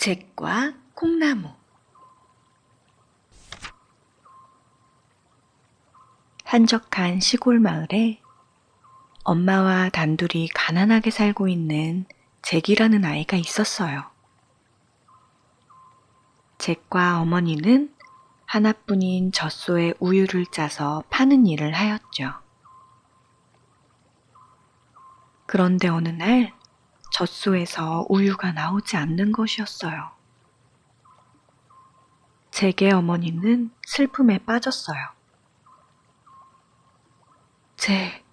잭과 콩나무. 한적한 시골 마을에 엄마와 단둘이 가난하게 살고 있는 잭이라는 아이가 있었어요. 잭과 어머니는 하나뿐인 젖소에 우유를 짜서 파는 일을 하였죠. 그런데 어느 날 젖소에서 우유가 나오지 않는 것이었어요. 잭의 어머니는 슬픔에 빠졌어요. 잭,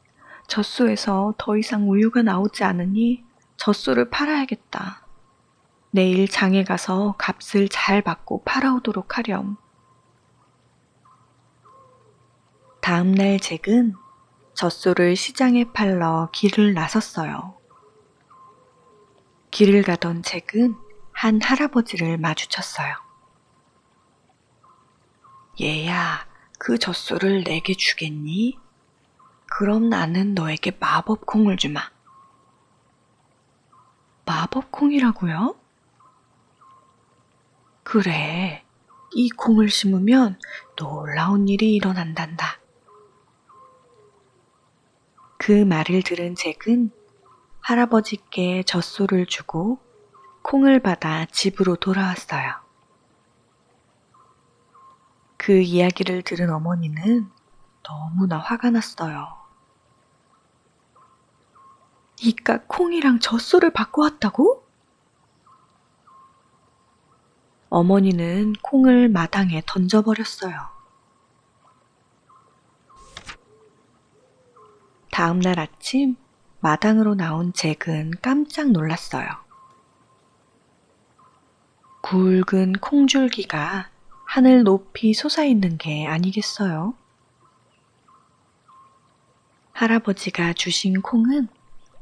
젖소에서 더 이상 우유가 나오지 않으니 젖소를 팔아야겠다. 내일 장에 가서 값을 잘 받고 팔아오도록 하렴. 다음 날 잭은 젖소를 시장에 팔러 길을 나섰어요. 길을 가던 잭은 한 할아버지를 마주쳤어요. 얘야, 그 젖소를 내게 주겠니? 그럼 나는 너에게 마법콩을 주마. 마법콩이라고요? 그래, 이 콩을 심으면 놀라운 일이 일어난단다. 그 말을 들은 잭은 할아버지께 젖소를 주고 콩을 받아 집으로 돌아왔어요. 그 이야기를 들은 어머니는 너무나 화가 났어요. 이깟 콩이랑 젖소를 받고 왔다고? 어머니는 콩을 마당에 던져버렸어요. 다음 날 아침 마당으로 나온 잭은 깜짝 놀랐어요. 굵은 콩줄기가 하늘 높이 솟아있는 게 아니겠어요? 할아버지가 주신 콩은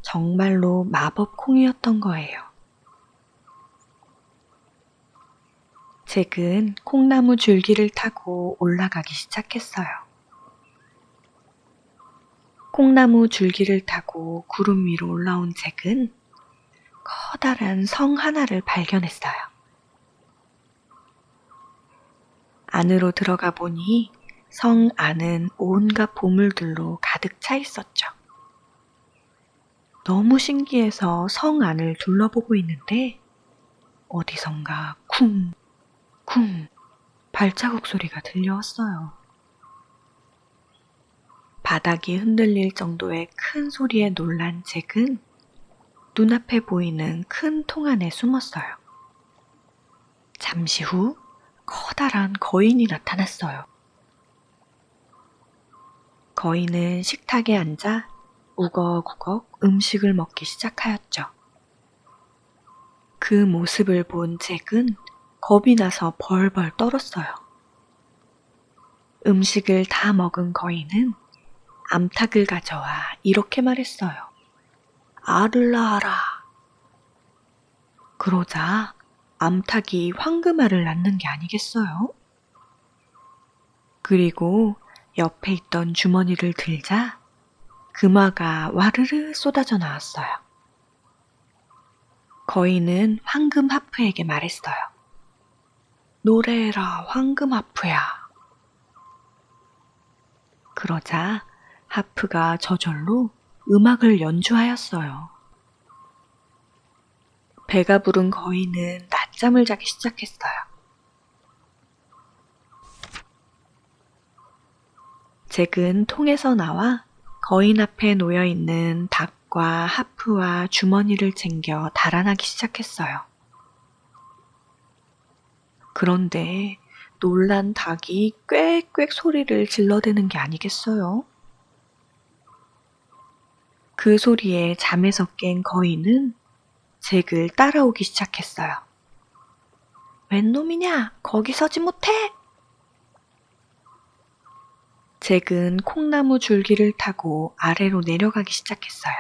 정말로 마법 콩이었던 거예요. 잭은 콩나무 줄기를 타고 올라가기 시작했어요. 콩나무 줄기를 타고 구름 위로 올라온 잭은 커다란 성 하나를 발견했어요. 안으로 들어가 보니 성 안은 온갖 보물들로 가득 차 있었죠. 너무 신기해서 성 안을 둘러보고 있는데 어디선가 쿵, 쿵 발자국 소리가 들려왔어요. 바닥이 흔들릴 정도의 큰 소리에 놀란 잭은 눈앞에 보이는 큰 통 안에 숨었어요. 잠시 후 커다란 거인이 나타났어요. 거인은 식탁에 앉아 우걱우걱 음식을 먹기 시작하였죠. 그 모습을 본 잭은 겁이 나서 벌벌 떨었어요. 음식을 다 먹은 거인은 암탉을 가져와 이렇게 말했어요. 알을 낳아라. 그러자 암탉이 황금알을 낳는 게 아니겠어요? 그리고 옆에 있던 주머니를 들자 금화가 와르르 쏟아져 나왔어요. 거인은 황금 하프에게 말했어요. 노래해라 황금 하프야. 그러자 하프가 저절로 음악을 연주하였어요. 배가 부른 거인은 낮잠을 자기 시작했어요. 잭은 통에서 나와 거인 앞에 놓여있는 닭과 하프와 주머니를 챙겨 달아나기 시작했어요. 그런데 놀란 닭이 꽥꽥 소리를 질러대는 게 아니겠어요? 그 소리에 잠에서 깬 거인은 잭을 따라오기 시작했어요. 웬 놈이냐? 거기 서지 못해! 잭은 콩나무 줄기를 타고 아래로 내려가기 시작했어요.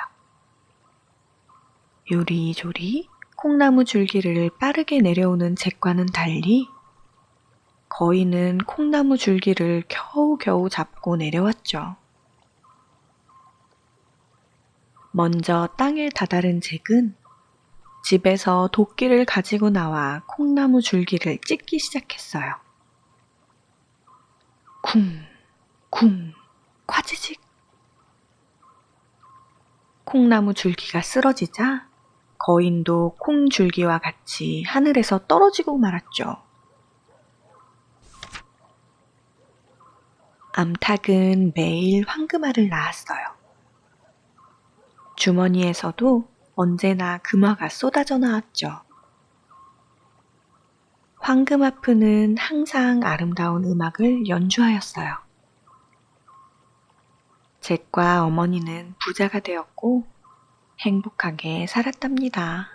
요리조리 콩나무 줄기를 빠르게 내려오는 잭과는 달리 거인은 콩나무 줄기를 겨우겨우 잡고 내려왔죠. 먼저 땅에 다다른 잭은 집에서 도끼를 가지고 나와 콩나무 줄기를 찢기 시작했어요. 쿵, 쿵, 콰지직. 콩나무 줄기가 쓰러지자 거인도 콩 줄기와 같이 하늘에서 떨어지고 말았죠. 암탉은 매일 황금알을 낳았어요. 주머니에서도 언제나 금화가 쏟아져 나왔죠. 황금아프는 항상 아름다운 음악을 연주하였어요. 잭과 어머니는 부자가 되었고 행복하게 살았답니다.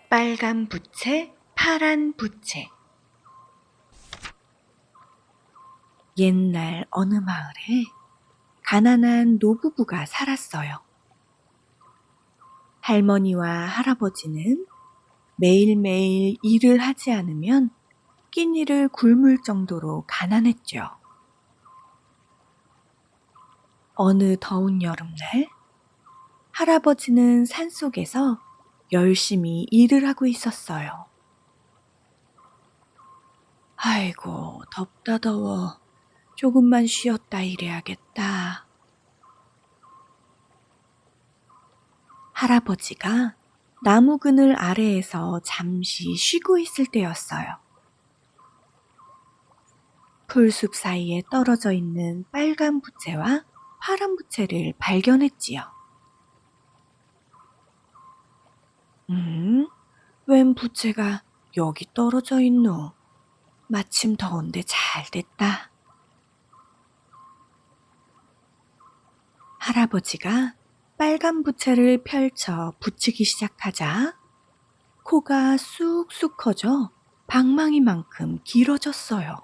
빨간 부채, 파란 부채. 옛날 어느 마을에 가난한 노부부가 살았어요. 할머니와 할아버지는 매일매일 일을 하지 않으면 끼니를 굶을 정도로 가난했죠. 어느 더운 여름날, 할아버지는 산속에서 열심히 일을 하고 있었어요. 아이고, 덥다 더워. 조금만 쉬었다 일해야겠다. 할아버지가 나무 그늘 아래에서 잠시 쉬고 있을 때였어요. 풀숲 사이에 떨어져 있는 빨간 부채와 파란 부채를 발견했지요. 웬 부채가 여기 떨어져 있노? 마침 더운데 잘 됐다. 할아버지가 빨간 부채를 펼쳐 붙이기 시작하자 코가 쑥쑥 커져 방망이만큼 길어졌어요.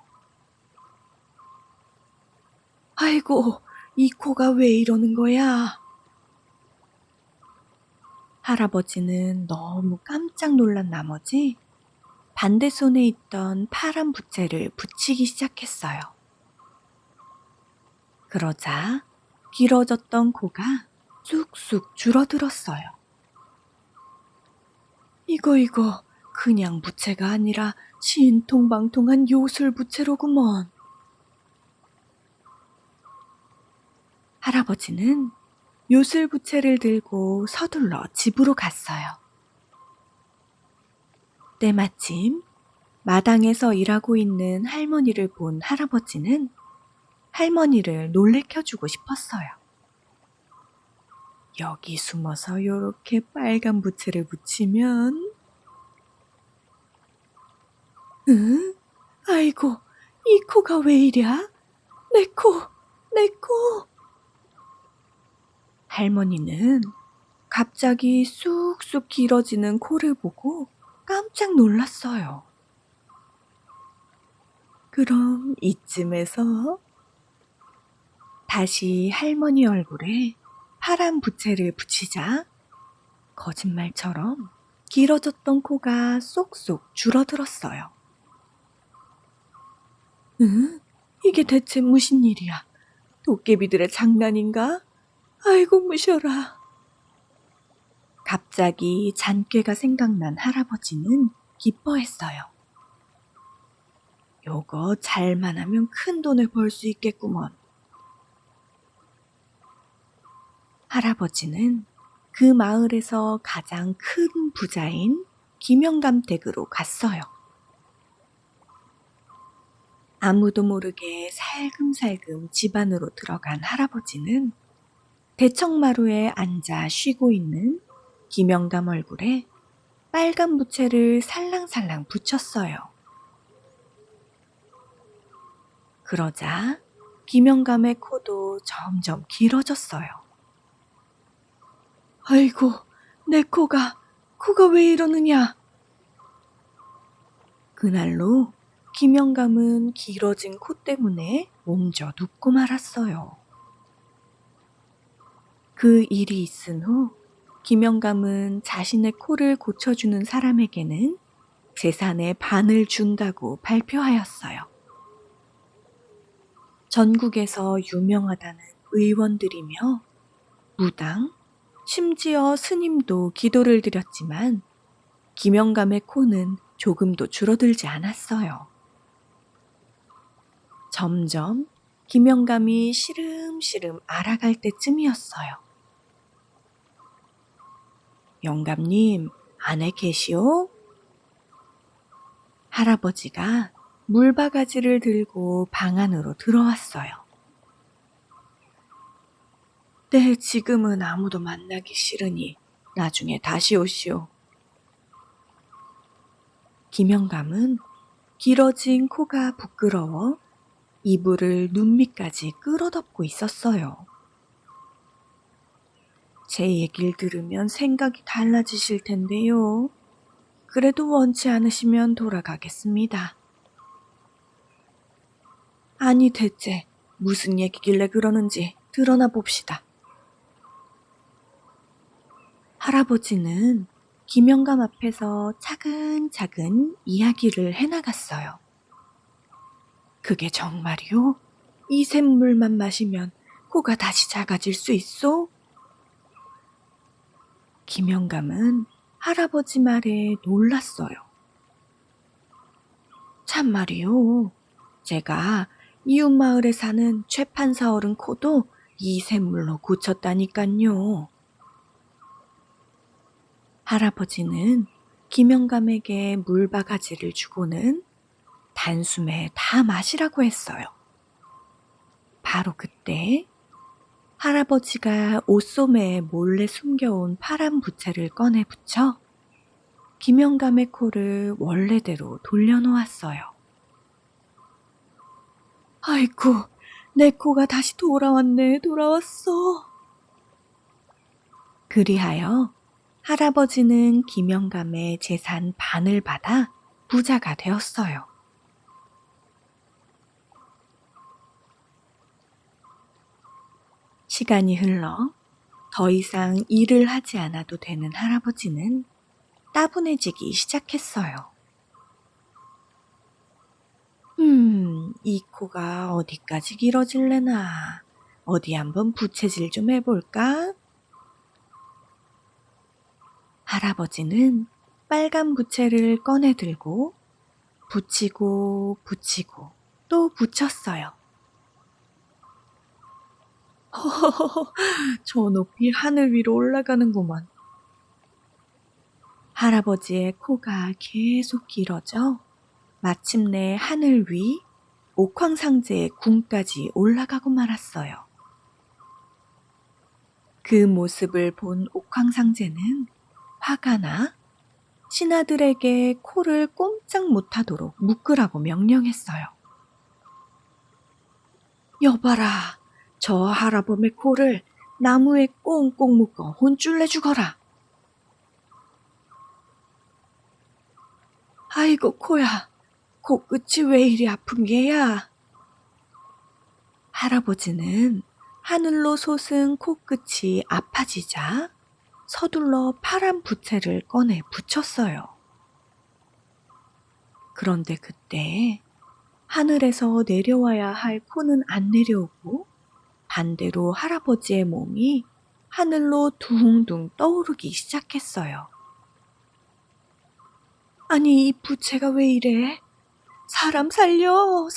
아이고, 이 코가 왜 이러는 거야? 할아버지는 너무 깜짝 놀란 나머지 반대 손에 있던 파란 부채를 붙이기 시작했어요. 그러자 길어졌던 코가 쑥쑥 줄어들었어요. 이거 그냥 부채가 아니라 신통방통한 요술 부채로구먼. 할아버지는 요술 부채를 들고 서둘러 집으로 갔어요. 때마침 마당에서 일하고 있는 할머니를 본 할아버지는 할머니를 놀래켜주고 싶었어요. 여기 숨어서 요렇게 빨간 부채를 붙이면 응? 아이고, 이 코가 왜 이랴? 내 코, 내 코. 할머니는 갑자기 쑥쑥 길어지는 코를 보고 깜짝 놀랐어요. 그럼 이쯤에서 다시 할머니 얼굴에 파란 부채를 붙이자 거짓말처럼 길어졌던 코가 쏙쏙 줄어들었어요. 응? 이게 대체 무슨 일이야? 도깨비들의 장난인가? 아이고 무셔라. 갑자기 잔꾀가 생각난 할아버지는 기뻐했어요. 요거 잘만 하면 큰 돈을 벌 수 있겠구먼. 할아버지는 그 마을에서 가장 큰 부자인 김영감 댁으로 갔어요. 아무도 모르게 살금살금 집 안으로 들어간 할아버지는 대청마루에 앉아 쉬고 있는 김영감 얼굴에 빨간 부채를 살랑살랑 붙였어요. 그러자 김영감의 코도 점점 길어졌어요. 아이고, 내 코가 왜 이러느냐? 그날로 김영감은 길어진 코 때문에 옮져 눕고 말았어요. 그 일이 있은 후 김영감은 자신의 코를 고쳐주는 사람에게는 재산의 반을 준다고 발표하였어요. 전국에서 유명하다는 의원들이며 무당, 심지어 스님도 기도를 드렸지만 김영감의 코는 조금도 줄어들지 않았어요. 점점 김영감이 시름시름 알아갈 때쯤이었어요. 영감님, 안에 계시오? 할아버지가 물바가지를 들고 방 안으로 들어왔어요. 네, 지금은 아무도 만나기 싫으니 나중에 다시 오시오. 김영감은 길어진 코가 부끄러워 이불을 눈 밑까지 끌어덮고 있었어요. 제 얘기를 들으면 생각이 달라지실 텐데요. 그래도 원치 않으시면 돌아가겠습니다. 아니 대체 무슨 얘기길래 그러는지 드러나 봅시다. 할아버지는 김영감 앞에서 차근차근 이야기를 해나갔어요. 그게 정말이요? 이 샘물만 마시면 코가 다시 작아질 수 있어? 김영감은 할아버지 말에 놀랐어요. 참말이요. 제가 이웃마을에 사는 최판사 어른 코도 이 샘물로 고쳤다니깐요. 할아버지는 김영감에게 물바가지를 주고는 단숨에 다 마시라고 했어요. 바로 그때 할아버지가 옷소매에 몰래 숨겨온 파란 부채를 꺼내 붙여 김영감의 코를 원래대로 돌려놓았어요. 아이고, 내 코가 다시 돌아왔어. 그리하여 할아버지는 김영감의 재산 반을 받아 부자가 되었어요. 시간이 흘러 더 이상 일을 하지 않아도 되는 할아버지는 따분해지기 시작했어요. 이 코가 어디까지 길어질래나? 어디 한번 부채질 좀 해볼까? 할아버지는 빨간 부채를 꺼내 들고 붙이고 또 붙였어요. 허허허, 저 높이 하늘 위로 올라가는구만. 할아버지의 코가 계속 길어져 마침내 하늘 위 옥황상제의 궁까지 올라가고 말았어요. 그 모습을 본 옥황상제는 화가 나 신하들에게 코를 꼼짝 못하도록 묶으라고 명령했어요. 여봐라, 저 할아범의 코를 나무에 꽁꽁 묶어 혼쭐 내주거라. 아이고 코야, 코끝이 왜 이리 아픈 게야? 할아버지는 하늘로 솟은 코끝이 아파지자 서둘러 파란 부채를 꺼내 붙였어요. 그런데 그때 하늘에서 내려와야 할 코는 안 내려오고 반대로 할아버지의 몸이 하늘로 둥둥 떠오르기 시작했어요. 아니, 이 부채가 왜 이래? 사람 살려요.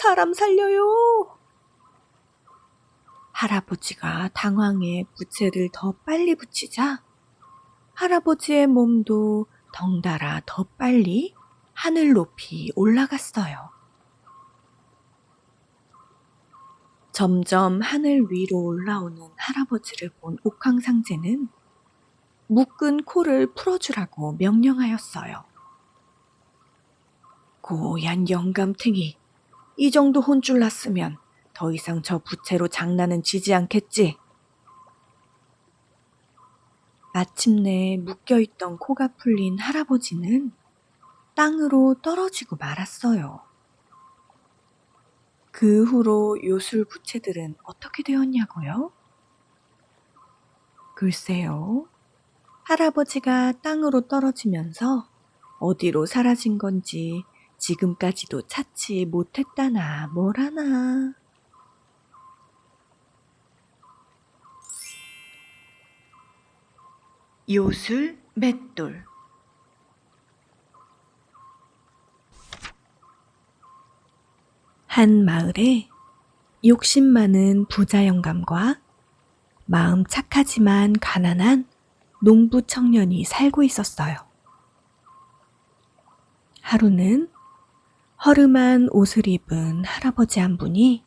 할아버지가 당황해 부채를 더 빨리 붙이자 할아버지의 몸도 덩달아 더 빨리 하늘 높이 올라갔어요. 점점 하늘 위로 올라오는 할아버지를 본 옥황상제는 묶은 코를 풀어주라고 명령하였어요. 고얀 영감탱이, 이 정도 혼쭐 났으면 더 이상 저 부채로 장난은 치지 않겠지. 마침내 묶여있던 코가 풀린 할아버지는 땅으로 떨어지고 말았어요. 그 후로 요술 부채들은 어떻게 되었냐고요? 글쎄요. 할아버지가 땅으로 떨어지면서 어디로 사라진 건지 지금까지도 찾지 못했다나 뭐라나. 요술 맷돌. 한 마을에 욕심 많은 부자 영감과 마음 착하지만 가난한 농부 청년이 살고 있었어요. 하루는 허름한 옷을 입은 할아버지 한 분이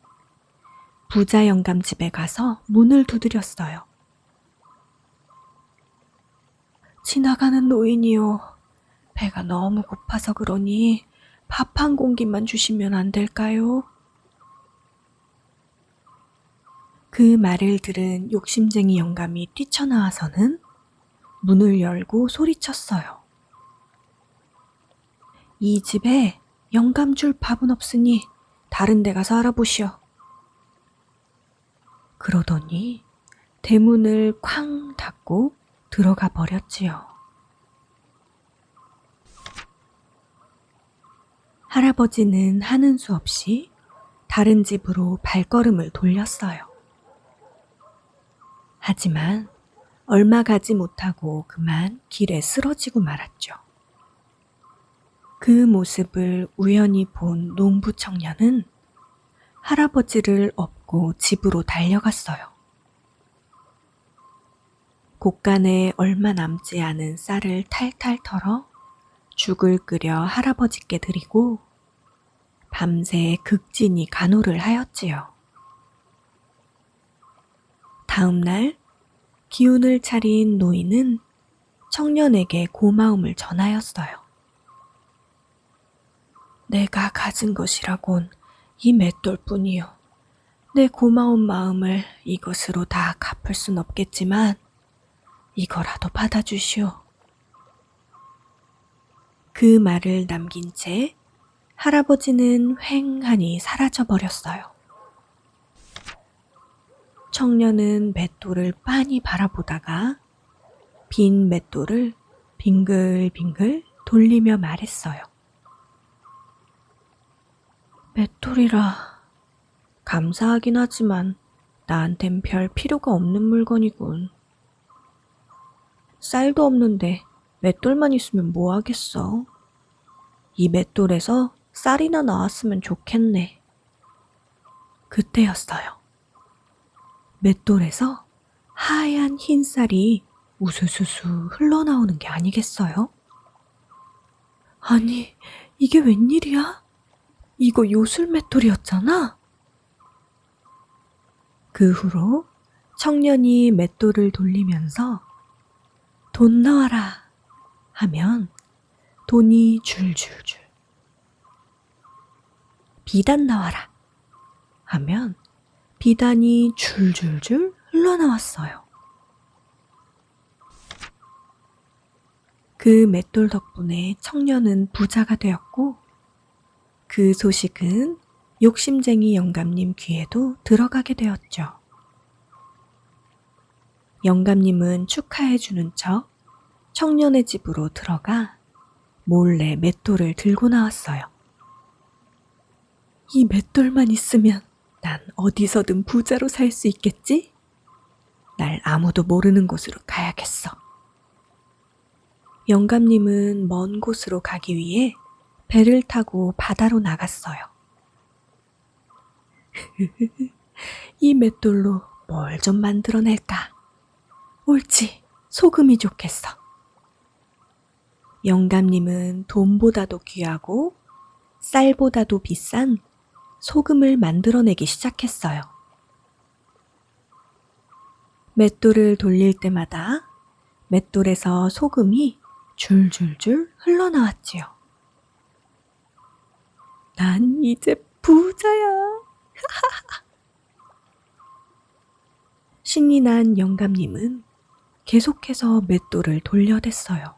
부자 영감 집에 가서 문을 두드렸어요. 지나가는 노인이요. 배가 너무 고파서 그러니 밥 한 공기만 주시면 안 될까요? 그 말을 들은 욕심쟁이 영감이 뛰쳐나와서는 문을 열고 소리쳤어요. 이 집에 영감 줄 밥은 없으니 다른 데 가서 알아보시오. 그러더니 대문을 쾅 닫고 들어가 버렸지요. 할아버지는 하는 수 없이 다른 집으로 발걸음을 돌렸어요. 하지만 얼마 가지 못하고 그만 길에 쓰러지고 말았죠. 그 모습을 우연히 본 농부 청년은 할아버지를 업고 집으로 달려갔어요. 곳간에 얼마 남지 않은 쌀을 탈탈 털어 죽을 끓여 할아버지께 드리고 밤새 극진히 간호를 하였지요. 다음 날 기운을 차린 노인은 청년에게 고마움을 전하였어요. 내가 가진 것이라곤 이 맷돌뿐이요. 내 고마운 마음을 이것으로 다 갚을 순 없겠지만 이거라도 받아주시오. 그 말을 남긴 채 할아버지는 휑하니 사라져 버렸어요. 청년은 맷돌을 빤히 바라보다가 빈 맷돌을 빙글빙글 돌리며 말했어요. 맷돌이라 감사하긴 하지만 나한텐 별 필요가 없는 물건이군. 쌀도 없는데 맷돌만 있으면 뭐 하겠어. 이 맷돌에서 쌀이나 나왔으면 좋겠네. 그때였어요. 맷돌에서 하얀 흰 쌀이 우수수수 흘러나오는 게 아니겠어요? 아니, 이게 웬일이야? 이거 요술 맷돌이었잖아? 그 후로 청년이 맷돌을 돌리면서 돈 나와라 하면 돈이 줄줄줄, 비단 나와라 하면 비단이 줄줄줄 흘러나왔어요. 그 맷돌 덕분에 청년은 부자가 되었고 그 소식은 욕심쟁이 영감님 귀에도 들어가게 되었죠. 영감님은 축하해주는 척 청년의 집으로 들어가 몰래 맷돌을 들고 나왔어요. 이 맷돌만 있으면 난 어디서든 부자로 살 수 있겠지? 날 아무도 모르는 곳으로 가야겠어. 영감님은 먼 곳으로 가기 위해 배를 타고 바다로 나갔어요. 이 맷돌로 뭘 좀 만들어낼까? 옳지, 소금이 좋겠어. 영감님은 돈보다도 귀하고 쌀보다도 비싼 소금을 만들어내기 시작했어요. 맷돌을 돌릴 때마다 맷돌에서 소금이 줄줄줄 흘러나왔지요. 난 이제 부자야. 신이 난 영감님은 계속해서 맷돌을 돌려댔어요.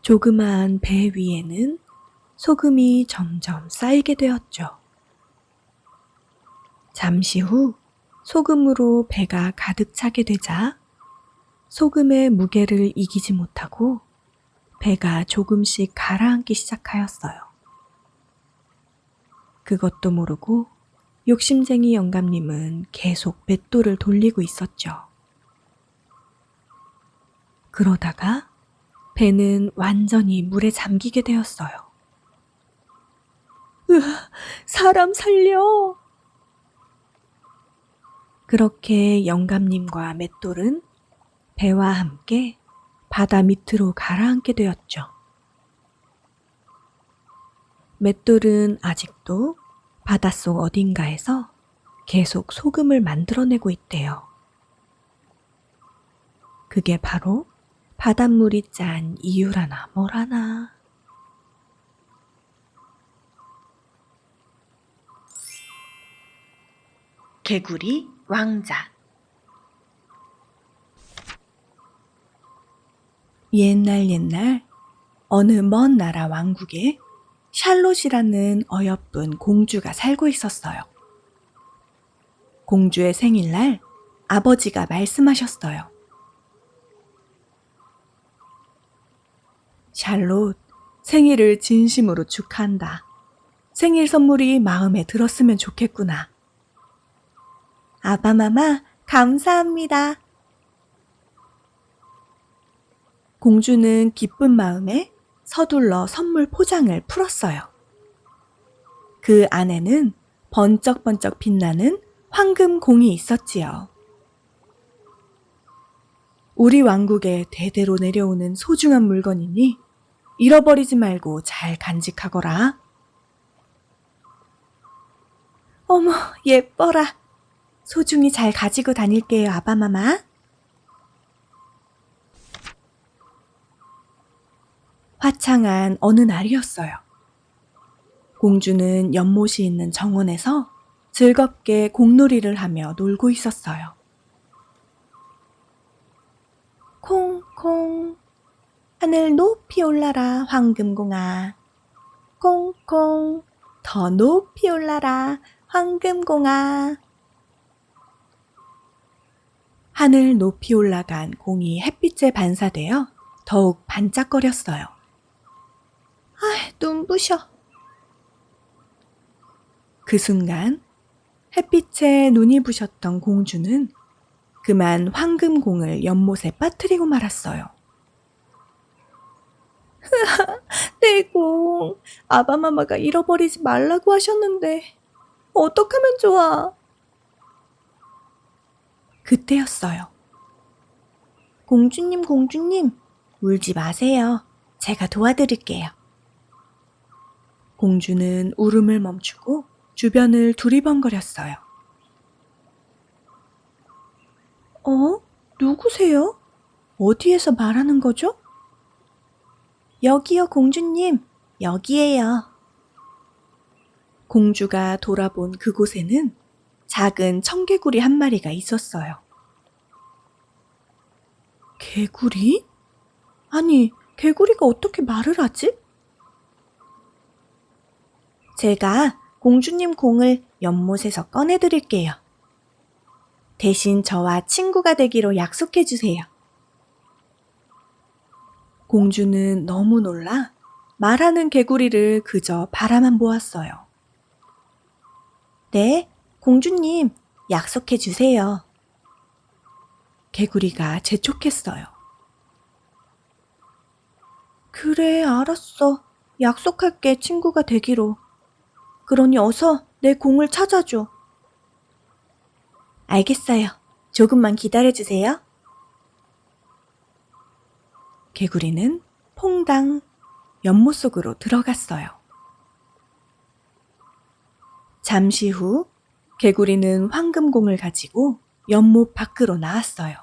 조그마한 배 위에는 소금이 점점 쌓이게 되었죠. 잠시 후 소금으로 배가 가득 차게 되자 소금의 무게를 이기지 못하고 배가 조금씩 가라앉기 시작하였어요. 그것도 모르고 욕심쟁이 영감님은 계속 맷돌을 돌리고 있었죠. 그러다가 배는 완전히 물에 잠기게 되었어요. 으아, 사람 살려! 그렇게 영감님과 맷돌은 배와 함께 바다 밑으로 가라앉게 되었죠. 맷돌은 아직도 바닷속 어딘가에서 계속 소금을 만들어내고 있대요. 그게 바로 바닷물이 짠 이유라나 뭐라나. 개구리 왕자. 옛날 어느 먼 나라 왕국에 샬롯이라는 어여쁜 공주가 살고 있었어요. 공주의 생일날 아버지가 말씀하셨어요. 샬롯, 생일을 진심으로 축하한다. 생일 선물이 마음에 들었으면 좋겠구나. 아바마마, 감사합니다. 공주는 기쁜 마음에 서둘러 선물 포장을 풀었어요. 그 안에는 번쩍번쩍 빛나는 황금 공이 있었지요. 우리 왕국에 대대로 내려오는 소중한 물건이니 잃어버리지 말고 잘 간직하거라. 어머, 예뻐라. 소중히 잘 가지고 다닐게요, 아바마마. 화창한 어느 날이었어요. 공주는 연못이 있는 정원에서 즐겁게 공놀이를 하며 놀고 있었어요. 콩콩, 하늘 높이 올라라 황금공아. 콩콩, 더 높이 올라라 황금공아. 하늘 높이 올라간 공이 햇빛에 반사되어 더욱 반짝거렸어요. 눈부셔. 그 순간 햇빛에 눈이 부셨던 공주는 그만 황금공을 연못에 빠뜨리고 말았어요. 내 공, 아바마마가 잃어버리지 말라고 하셨는데 어떡하면 좋아? 그때였어요. 공주님, 울지 마세요. 제가 도와드릴게요. 공주는 울음을 멈추고 주변을 두리번거렸어요. 누구세요? 어디에서 말하는 거죠? 여기요, 공주님. 여기에요. 공주가 돌아본 그곳에는 작은 청개구리 한 마리가 있었어요. 개구리? 아니, 개구리가 어떻게 말을 하지? 제가 공주님 공을 연못에서 꺼내드릴게요. 대신 저와 친구가 되기로 약속해 주세요. 공주는 너무 놀라 말하는 개구리를 그저 바라만 보았어요. 네, 공주님, 약속해 주세요. 개구리가 재촉했어요. 그래, 알았어. 약속할게, 친구가 되기로. 그러니 어서 내 공을 찾아줘. 알겠어요. 조금만 기다려주세요. 개구리는 퐁당 연못 속으로 들어갔어요. 잠시 후 개구리는 황금공을 가지고 연못 밖으로 나왔어요.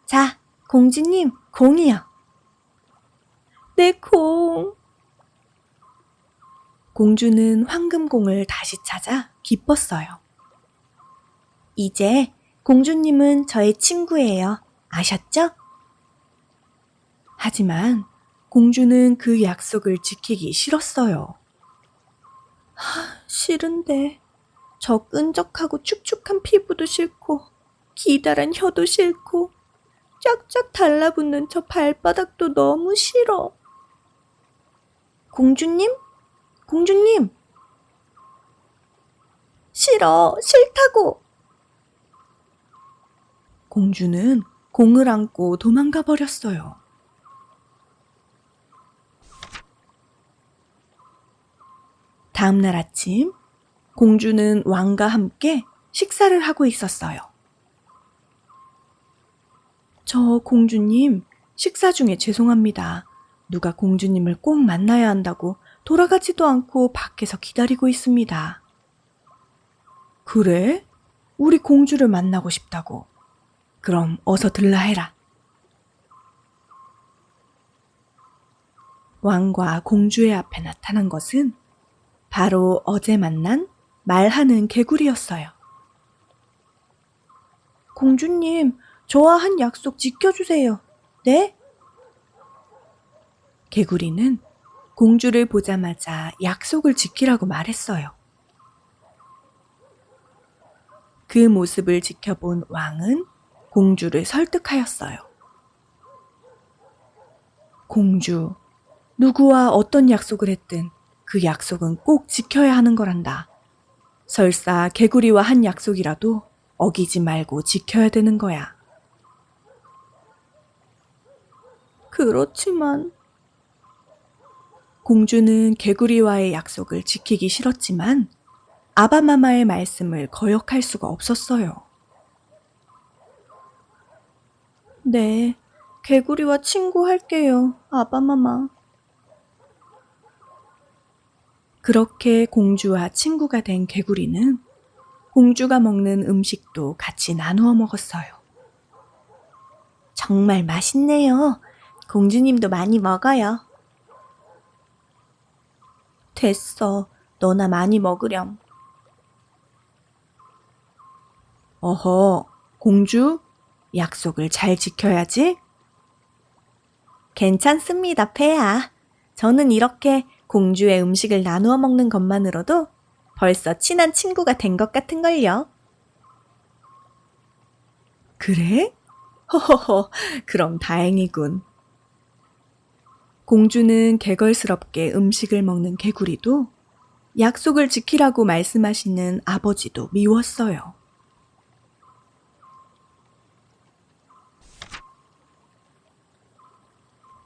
자, 공주님, 공이요. 내 공. 공주는 황금공을 다시 찾아 기뻤어요. 이제 공주님은 저의 친구예요. 아셨죠? 하지만 공주는 그 약속을 지키기 싫었어요. 싫은데 저 끈적하고 축축한 피부도 싫고 기다란 혀도 싫고 쫙쫙 달라붙는 저 발바닥도 너무 싫어. 공주님? 공주님! 싫어, 싫다고! 공주는 공을 안고 도망가 버렸어요. 다음 날 아침, 공주는 왕과 함께 식사를 하고 있었어요. 저 공주님, 식사 중에 죄송합니다. 누가 공주님을 꼭 만나야 한다고 돌아가지도 않고 밖에서 기다리고 있습니다. 그래? 우리 공주를 만나고 싶다고. 그럼 어서 들라 해라. 왕과 공주의 앞에 나타난 것은 바로 어제 만난 말하는 개구리였어요. 공주님, 저와 한 약속 지켜주세요. 네? 개구리는 공주를 보자마자 약속을 지키라고 말했어요. 그 모습을 지켜본 왕은 공주를 설득하였어요. 공주, 누구와 어떤 약속을 했든 그 약속은 꼭 지켜야 하는 거란다. 설사 개구리와 한 약속이라도 어기지 말고 지켜야 되는 거야. 그렇지만 공주는 개구리와의 약속을 지키기 싫었지만 아바마마의 말씀을 거역할 수가 없었어요. 네, 개구리와 친구할게요, 아바마마. 그렇게 공주와 친구가 된 개구리는 공주가 먹는 음식도 같이 나누어 먹었어요. 정말 맛있네요. 공주님도 많이 먹어요. 됐어. 너나 많이 먹으렴. 어허, 공주, 약속을 잘 지켜야지. 괜찮습니다, 폐하. 저는 이렇게 공주의 음식을 나누어 먹는 것만으로도 벌써 친한 친구가 된 것 같은걸요. 그래? 허허허, 그럼 다행이군. 공주는 개걸스럽게 음식을 먹는 개구리도 약속을 지키라고 말씀하시는 아버지도 미웠어요.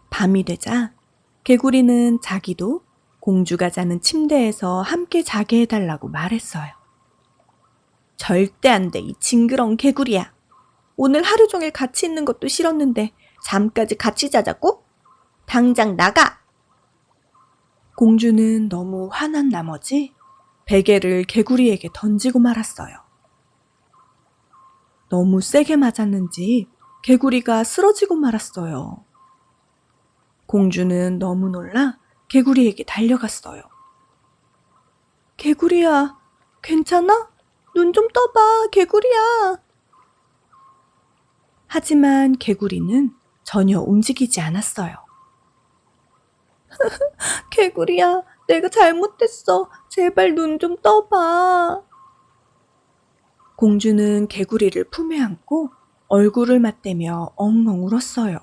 밤이 되자 개구리는 자기도 공주가 자는 침대에서 함께 자게 해달라고 말했어요. 절대 안 돼, 이 징그러운 개구리야. 오늘 하루 종일 같이 있는 것도 싫었는데 잠까지 같이 자자고? 당장 나가! 공주는 너무 화난 나머지 베개를 개구리에게 던지고 말았어요. 너무 세게 맞았는지 개구리가 쓰러지고 말았어요. 공주는 너무 놀라 개구리에게 달려갔어요. 개구리야, 괜찮아? 눈 좀 떠봐, 개구리야. 하지만 개구리는 전혀 움직이지 않았어요. 개구리야, 내가 잘못했어. 제발 눈 좀 떠봐. 공주는 개구리를 품에 안고 얼굴을 맞대며 엉엉 울었어요.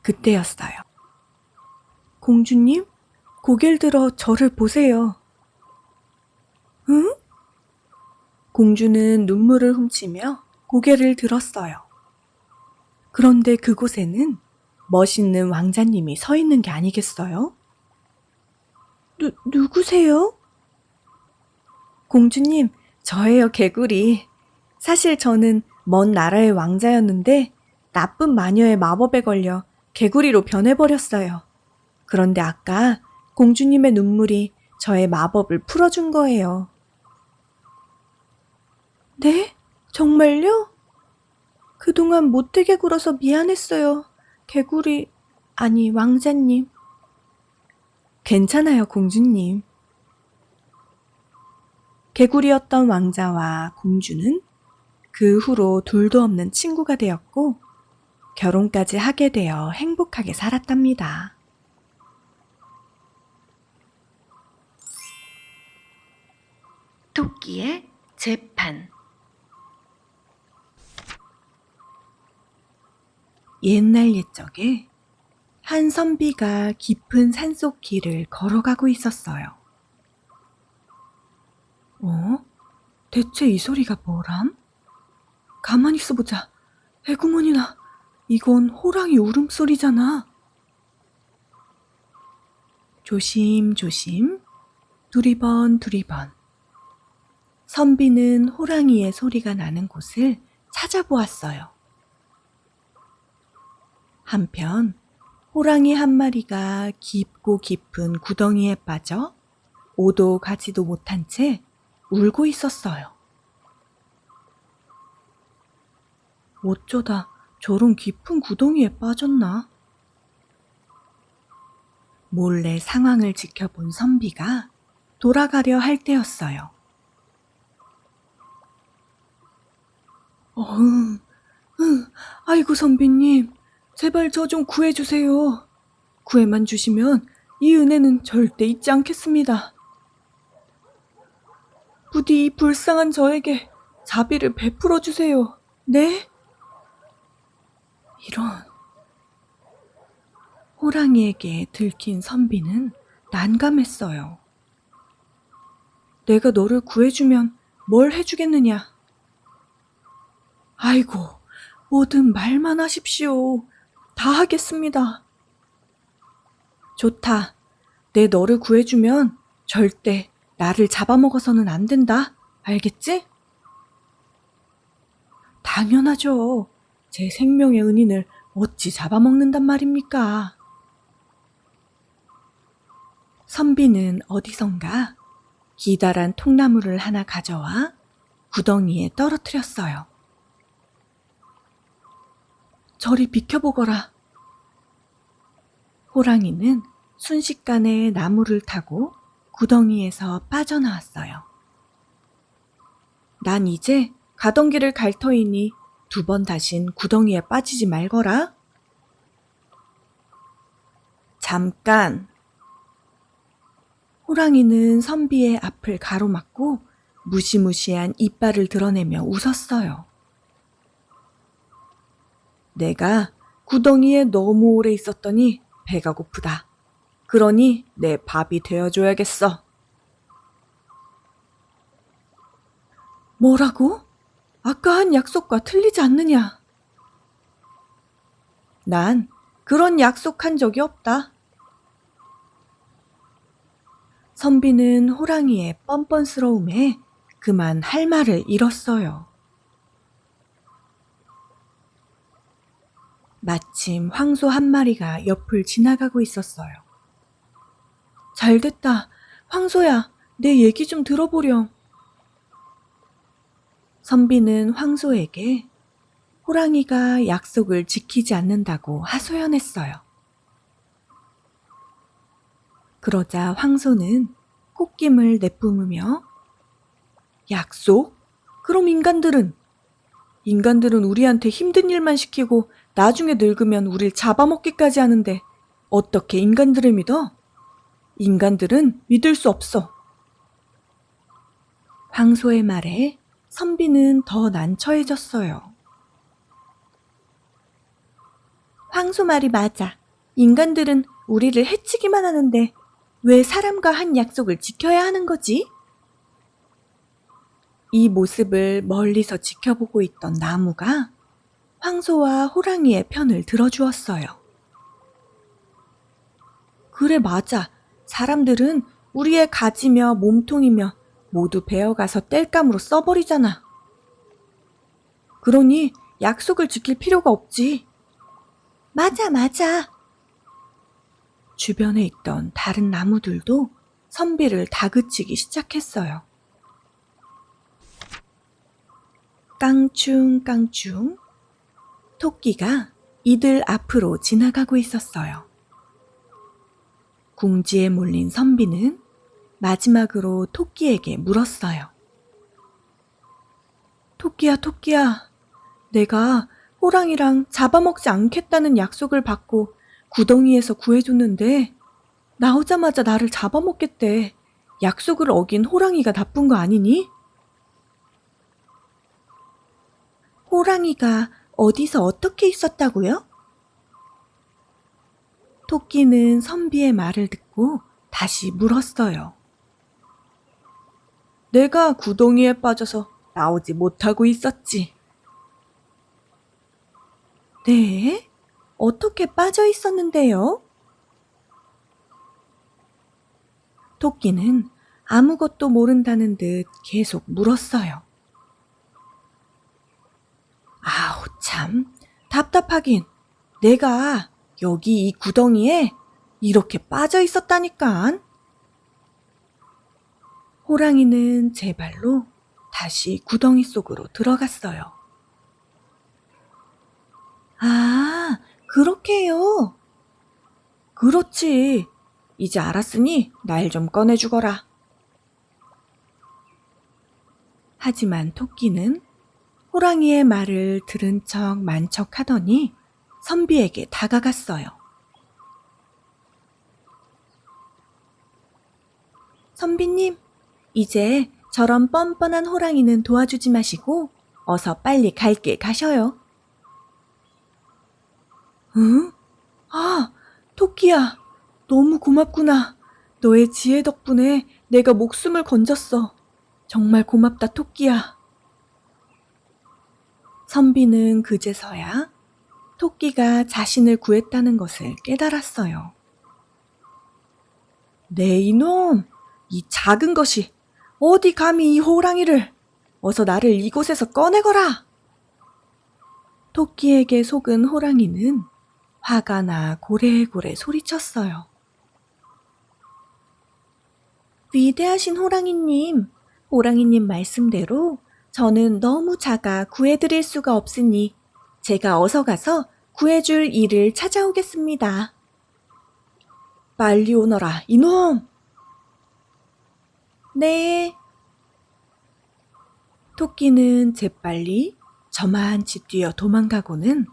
그때였어요. 공주님, 고개를 들어 저를 보세요. 응? 공주는 눈물을 훔치며 고개를 들었어요. 그런데 그곳에는 멋있는 왕자님이 서 있는 게 아니겠어요? 누구세요? 공주님, 저예요, 개구리. 사실 저는 먼 나라의 왕자였는데 나쁜 마녀의 마법에 걸려 개구리로 변해버렸어요. 그런데 아까 공주님의 눈물이 저의 마법을 풀어준 거예요. 네? 정말요? 그동안 못되게 굴어서 미안했어요. 개구리, 아니 왕자님. 괜찮아요, 공주님. 개구리였던 왕자와 공주는 그 후로 둘도 없는 친구가 되었고 결혼까지 하게 되어 행복하게 살았답니다. 토끼의 재판. 옛날 옛적에 한 선비가 깊은 산속 길을 걸어가고 있었어요. 대체 이 소리가 뭐람? 가만히 있어보자. 에구머니나, 이건 호랑이 울음소리잖아. 조심조심, 두리번 두리번. 선비는 호랑이의 소리가 나는 곳을 찾아보았어요. 한편 호랑이 한 마리가 깊고 깊은 구덩이에 빠져 오도 가지도 못한 채 울고 있었어요. 어쩌다 저런 깊은 구덩이에 빠졌나? 몰래 상황을 지켜본 선비가 돌아가려 할 때였어요. 아이고 선비님, 제발 저 좀 구해주세요. 구해만 주시면 이 은혜는 절대 잊지 않겠습니다. 부디 이 불쌍한 저에게 자비를 베풀어 주세요. 네? 이런. 호랑이에게 들킨 선비는 난감했어요. 내가 너를 구해주면 뭘 해주겠느냐? 아이고, 뭐든 말만 하십시오. 다 하겠습니다. 좋다. 내 너를 구해주면 절대 나를 잡아먹어서는 안 된다. 알겠지? 당연하죠. 제 생명의 은인을 어찌 잡아먹는단 말입니까? 선비는 어디선가 기다란 통나무를 하나 가져와 구덩이에 떨어뜨렸어요. 저리 비켜보거라. 호랑이는 순식간에 나무를 타고 구덩이에서 빠져나왔어요. 난 이제 가던 길을 갈 터이니 2번 다신 구덩이에 빠지지 말거라. 잠깐. 호랑이는 선비의 앞을 가로막고 무시무시한 이빨을 드러내며 웃었어요. 내가 구덩이에 너무 오래 있었더니 배가 고프다. 그러니 내 밥이 되어줘야겠어. 뭐라고? 아까 한 약속과 틀리지 않느냐? 난 그런 약속한 적이 없다. 선비는 호랑이의 뻔뻔스러움에 그만 할 말을 잃었어요. 마침 황소 한 마리가 옆을 지나가고 있었어요. 잘됐다. 황소야, 내 얘기 좀 들어보렴. 선비는 황소에게 호랑이가 약속을 지키지 않는다고 하소연했어요. 그러자 황소는 콧김을 내뿜으며 약속? 그럼 인간들은 우리한테 힘든 일만 시키고 나중에 늙으면 우릴 잡아먹기까지 하는데 어떻게 인간들을 믿어? 인간들은 믿을 수 없어. 황소의 말에 선비는 더 난처해졌어요. 황소 말이 맞아. 인간들은 우리를 해치기만 하는데 왜 사람과 한 약속을 지켜야 하는 거지? 이 모습을 멀리서 지켜보고 있던 나무가 황소와 호랑이의 편을 들어주었어요. 그래 맞아. 사람들은 우리의 가지며 몸통이며 모두 베어가서 땔감으로 써버리잖아. 그러니 약속을 지킬 필요가 없지. 맞아. 주변에 있던 다른 나무들도 선비를 다그치기 시작했어요. 깡충깡충 토끼가 이들 앞으로 지나가고 있었어요. 궁지에 몰린 선비는 마지막으로 토끼에게 물었어요. 토끼야, 내가 호랑이랑 잡아먹지 않겠다는 약속을 받고 구덩이에서 구해줬는데 나오자마자 나를 잡아먹겠대. 약속을 어긴 호랑이가 나쁜 거 아니니? 호랑이가 어디서 어떻게 있었다고요? 토끼는 선비의 말을 듣고 다시 물었어요. 내가 구덩이에 빠져서 나오지 못하고 있었지. 네? 어떻게 빠져 있었는데요? 토끼는 아무것도 모른다는 듯 계속 물었어요. 아우, 참, 답답하긴. 내가 여기 이 구덩이에 이렇게 빠져 있었다니깐. 호랑이는 제 발로 다시 구덩이 속으로 들어갔어요. 아, 그렇게요. 그렇지. 이제 알았으니 날 좀 꺼내주거라. 하지만 토끼는 호랑이의 말을 들은 척 만척하더니 선비에게 다가갔어요. 선비님, 이제 저런 뻔뻔한 호랑이는 도와주지 마시고 어서 빨리 갈 길 가셔요. 응? 아, 토끼야, 너무 고맙구나. 너의 지혜 덕분에 내가 목숨을 건졌어. 정말 고맙다, 토끼야. 선비는 그제서야 토끼가 자신을 구했다는 것을 깨달았어요. 네 이놈, 이 작은 것이 어디 감히 이 호랑이를, 어서 나를 이곳에서 꺼내거라. 토끼에게 속은 호랑이는 화가 나 고래고래 소리쳤어요. 위대하신 호랑이님, 호랑이님 말씀대로 저는 너무 작아 구해드릴 수가 없으니 제가 어서 가서 구해줄 이를 찾아오겠습니다. 빨리 오너라, 이놈! 네. 토끼는 재빨리 저만치 뛰어 도망가고는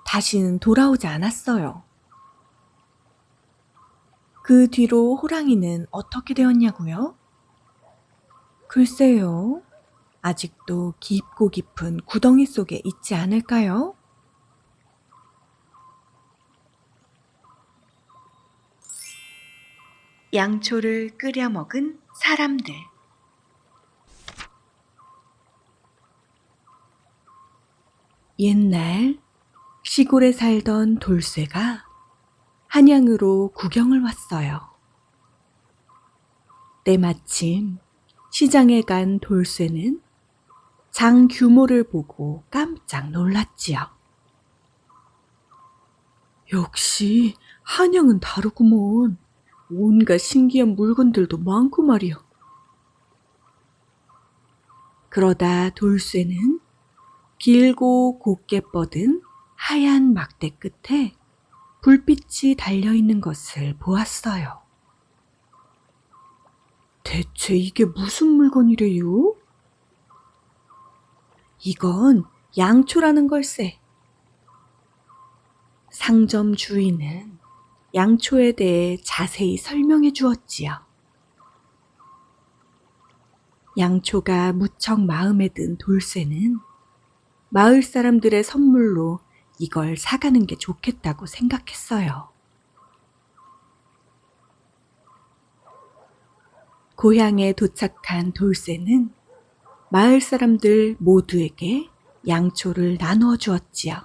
다시는 돌아오지 않았어요. 그 뒤로 호랑이는 어떻게 되었냐고요? 글쎄요. 아직도 깊고 깊은 구덩이 속에 있지 않을까요? 양초를 끓여 먹은 사람들. 옛날 시골에 살던 돌쇠가 한양으로 구경을 왔어요. 때마침 시장에 간 돌쇠는 장 규모를 보고 깜짝 놀랐지요. 역시 한양은 다르구먼. 온갖 신기한 물건들도 많고 말이요. 그러다 돌쇠는 길고 곱게 뻗은 하얀 막대 끝에 불빛이 달려있는 것을 보았어요. 대체 이게 무슨 물건이래요? 이건 양초라는 걸세. 상점 주인은 양초에 대해 자세히 설명해 주었지요. 양초가 무척 마음에 든 돌쇠는 마을 사람들의 선물로 이걸 사가는 게 좋겠다고 생각했어요. 고향에 도착한 돌쇠는 마을 사람들 모두에게 양초를 나누어 주었지요.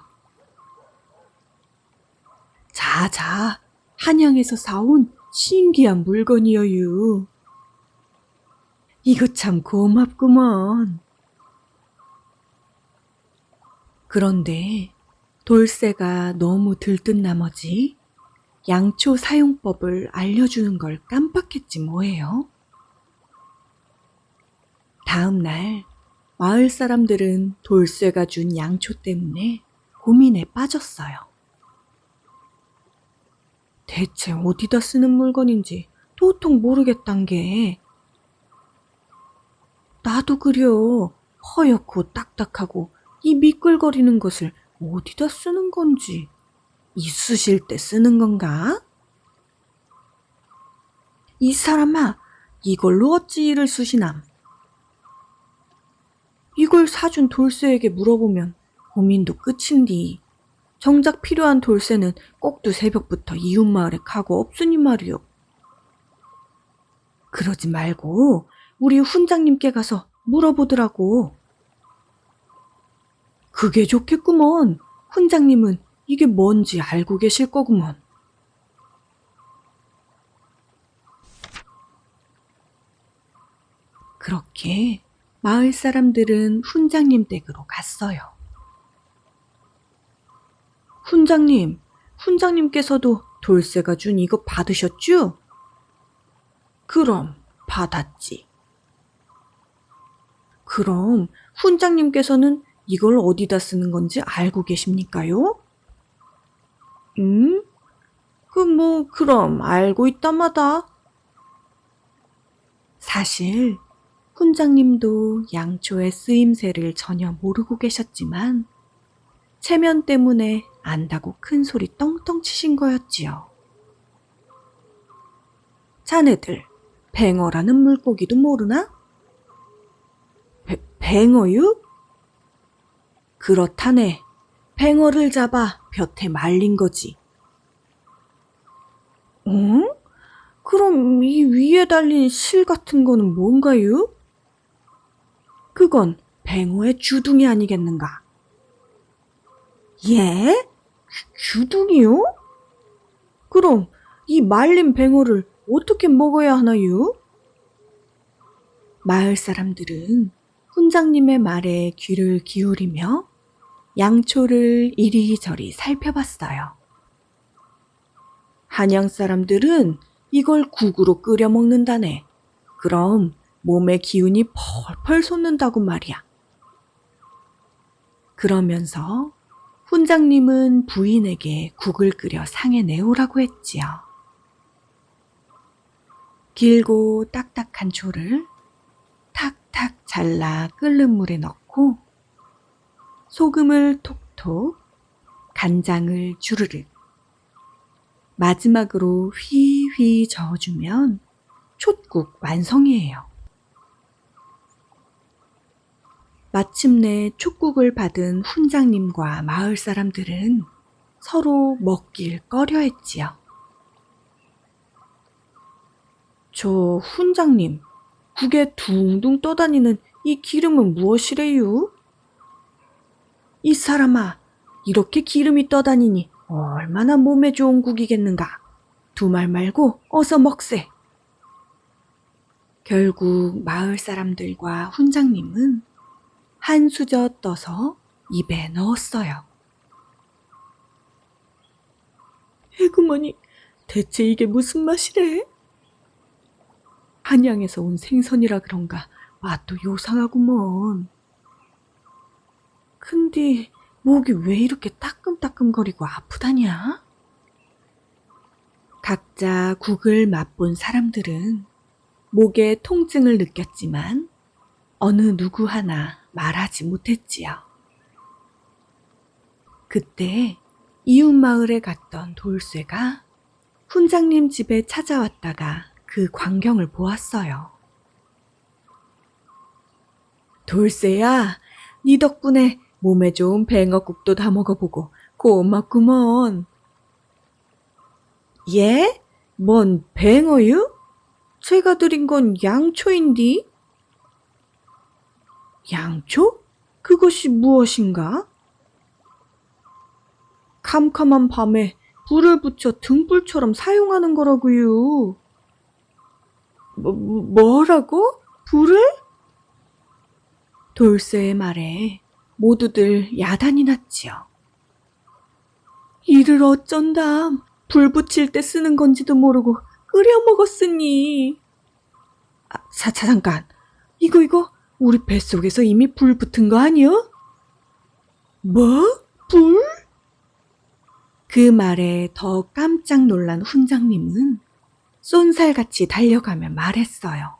자, 한양에서 사온 신기한 물건이여유. 이거 참 고맙구먼. 그런데 돌쇠가 너무 들뜬 나머지 양초 사용법을 알려주는 걸 깜빡했지 뭐예요. 다음 날 마을 사람들은 돌쇠가 준 양초 때문에 고민에 빠졌어요. 대체 어디다 쓰는 물건인지 도통 모르겠단 게. 나도 그려. 허옇고 딱딱하고 이 미끌거리는 것을 어디다 쓰는 건지. 이쑤실 때 쓰는 건가? 이 사람아, 이걸로 어찌 일을 쑤시남? 이걸 사준 돌쇠에게 물어보면 고민도 끝인디. 정작 필요한 돌쇠는 꼭두 새벽부터 이웃마을에 가고 없으니 말이오. 그러지 말고 우리 훈장님께 가서 물어보더라고. 그게 좋겠구먼. 훈장님은 이게 뭔지 알고 계실 거구먼. 그렇게 마을 사람들은 훈장님 댁으로 갔어요. 훈장님, 훈장님께서도 돌쇠가 준 이거 받으셨죠? 그럼 받았지. 그럼 훈장님께서는 이걸 어디다 쓰는 건지 알고 계십니까요? 그럼 알고 있다마다. 사실 훈장님도 양초의 쓰임새를 전혀 모르고 계셨지만 체면 때문에 안다고 큰 소리 떵떵 치신 거였지요. 자네들, 뱅어라는 물고기도 모르나? 뱅어유? 그렇다네. 뱅어를 잡아 볕에 말린 거지. 응? 그럼 이 위에 달린 실 같은 거는 뭔가요? 그건 뱅어의 주둥이 아니겠는가? 예? 주둥이요? 그럼 이 말린 뱅어를 어떻게 먹어야 하나요? 마을 사람들은 훈장님의 말에 귀를 기울이며 양초를 이리저리 살펴봤어요. 한양 사람들은 이걸 국으로 끓여 먹는다네. 그럼 몸에 기운이 펄펄 솟는다고 말이야. 그러면서 훈장님은 부인에게 국을 끓여 상에 내오라고 했지요. 길고 딱딱한 초를 탁탁 잘라 끓는 물에 넣고 소금을 톡톡, 간장을 주르륵, 마지막으로 휘휘 저어주면 촛국 완성이에요. 마침내 촛국을 받은 훈장님과 마을 사람들은 서로 먹길 꺼려했지요. 저 훈장님, 국에 둥둥 떠다니는 이 기름은 무엇이래요? 이 사람아, 이렇게 기름이 떠다니니 얼마나 몸에 좋은 국이겠는가. 두 말 말고 어서 먹세. 결국 마을 사람들과 훈장님은 한 수저 떠서 입에 넣었어요. 에구머니, 대체 이게 무슨 맛이래? 한양에서 온 생선이라 그런가 맛도 요상하구먼. 근데 목이 왜 이렇게 따끔따끔거리고 아프다냐? 각자 국을 맛본 사람들은 목에 통증을 느꼈지만 어느 누구 하나 말하지 못했지요. 그때 이웃 마을에 갔던 돌쇠가 훈장님 집에 찾아왔다가 그 광경을 보았어요. 돌쇠야, 네 덕분에 몸에 좋은 뱅어국도 다 먹어보고 고맙구먼. 예? 뭔 뱅어유? 제가 드린 건 양초인디. 양초? 그것이 무엇인가? 캄캄한 밤에 불을 붙여 등불처럼 사용하는 거라고요. 뭐라고? 불을? 돌쇠의 말에 모두들 야단이 났지요. 이를 어쩐담. 불 붙일 때 쓰는 건지도 모르고 끓여 먹었으니. 잠깐. 이거 우리 뱃속에서 이미 불 붙은 거 아니여? 뭐? 불? 그 말에 더 깜짝 놀란 훈장님은 쏜살같이 달려가며 말했어요.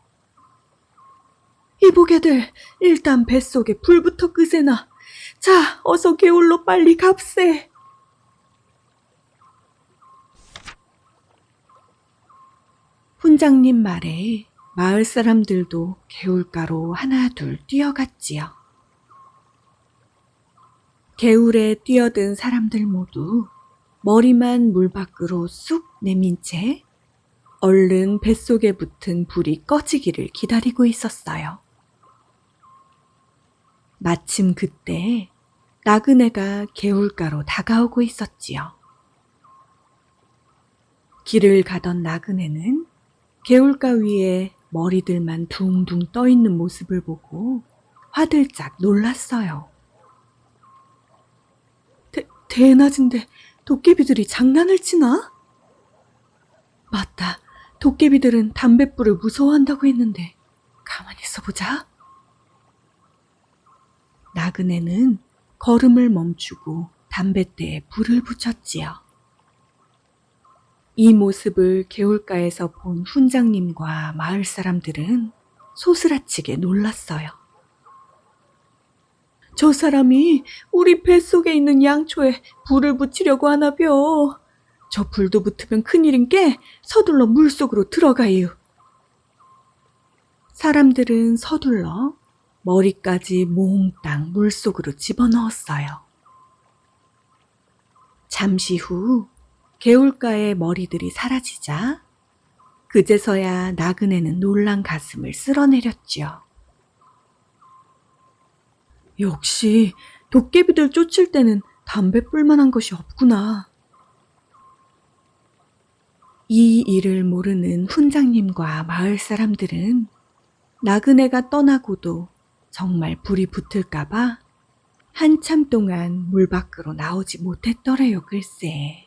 이보게들, 일단 뱃속에 불부터 끄세나. 자, 어서 개울로 빨리 갑세. 훈장님 말에 마을 사람들도 개울가로 하나둘 뛰어갔지요. 개울에 뛰어든 사람들 모두 머리만 물 밖으로 쑥 내민 채 얼른 뱃속에 붙은 불이 꺼지기를 기다리고 있었어요. 마침 그때 나그네가 개울가로 다가오고 있었지요. 길을 가던 나그네는 개울가 위에 머리들만 둥둥 떠 있는 모습을 보고 화들짝 놀랐어요. 대낮인데 도깨비들이 장난을 치나? 맞다. 도깨비들은 담뱃불을 무서워한다고 했는데 가만히 있어보자. 나그네는 걸음을 멈추고 담뱃대에 불을 붙였지요. 이 모습을 개울가에서 본 훈장님과 마을 사람들은 소스라치게 놀랐어요. 저 사람이 우리 뱃속에 있는 양초에 불을 붙이려고 하나벼. 저 불도 붙으면 큰일인게 서둘러 물속으로 들어가요. 사람들은 서둘러 머리까지 몽땅 물속으로 집어넣었어요. 잠시 후 개울가의 머리들이 사라지자 그제서야 나그네는 놀란 가슴을 쓸어내렸지요. 역시 도깨비들 쫓을 때는 담뱃불만 한 것이 없구나. 이 일을 모르는 훈장님과 마을 사람들은 나그네가 떠나고도 정말 불이 붙을까봐 한참 동안 물 밖으로 나오지 못했더래요, 글쎄.